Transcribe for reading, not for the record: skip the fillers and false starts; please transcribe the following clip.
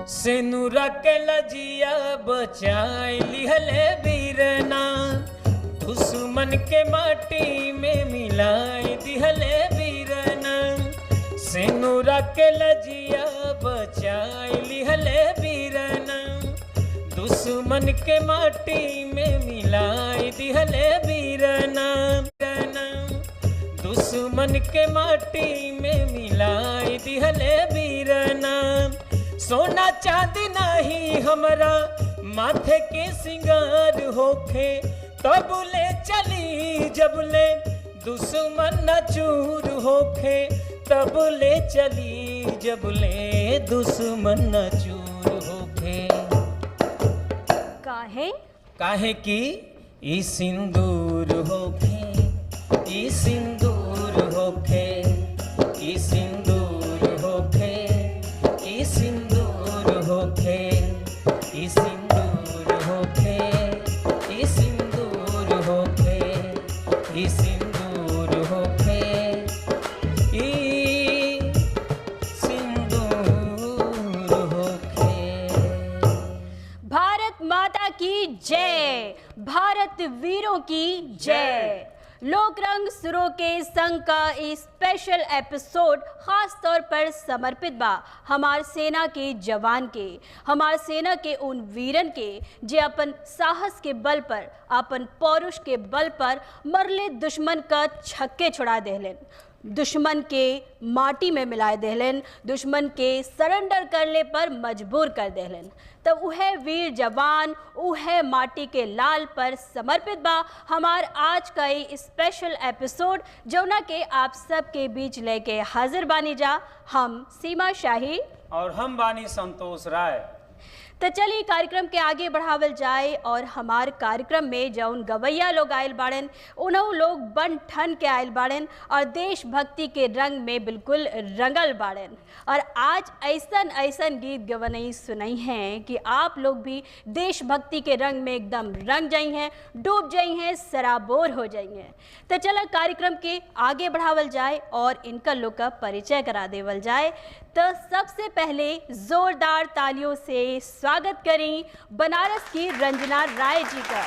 सेनुरा के लजिया बचाई लिहले बीरना, दुश्मन के माटी में मिलाई दिहले बीरना। सेनुरा के लजिया बचाई लिहले बीरना, दुश्मन के माटी में मिलाई दिहले बीरना। दुश्मन के माटी में मिलाई दिहले बीरना। सोना चांदी नहीं हमरा माथे के सिंगार होखे, तब ले चली जब ले दुश्मन न चूर होखे, तब ले चली जब ले दुश्मन न चूर होखे। काहे? काहे कि ई सिंदूर होखे, ई सिंदूर होखे, ई सिंदूर होखे, ई सिंदूर होखे, ई सिंदूर होखे, ई सिंदूर होखे, ई सिंदूर होखे, ई सिंदूर होखे। भारत माता की जय, भारत वीरों की जय। लोकरंग सुरों के संग का ये स्पेशल एपिसोड खास तौर पर समर्पित बा हमार सेना के जवान के, हमार सेना के उन वीरन के जे अपन साहस के बल पर, अपन पौरुष के बल पर मरले दुश्मन का छक्के छुड़ा देहलेन, दुश्मन के माटी में मिलाए देहलेन, दुश्मन के सरेंडर करले पर मजबूर कर देहलेन। तब उहे वीर जवान, उहे माटी के लाल पर समर्पित बा हमार आज का ये स्पेशल एपिसोड, जौना के आप सबके बीच लेके हाजिर बानी जा हम सीमा शाही और हम बानी संतोष राय। तो चलिए कार्यक्रम के आगे बढ़ावल जाए और हमार कार्यक्रम में जौन गवैया लोग आयल बाड़न, उन्हों लोग बन ठन के आयल बाड़न और देशभक्ति के रंग में बिल्कुल रंगल बाड़न। और आज ऐसन ऐसन गीत गवनई सुनाई हैं कि आप लोग भी देशभक्ति के रंग में एकदम रंग जाई हैं, डूब जाई हैं, सराबोर हो जाई हैं। तो चलो कार्यक्रम के आगे बढ़ावल जाए और इनका लोग का परिचय करा देवल जाए। तो सबसे पहले जोरदार तालियों से स्वागत करें बनारस की रंजना राय जी का।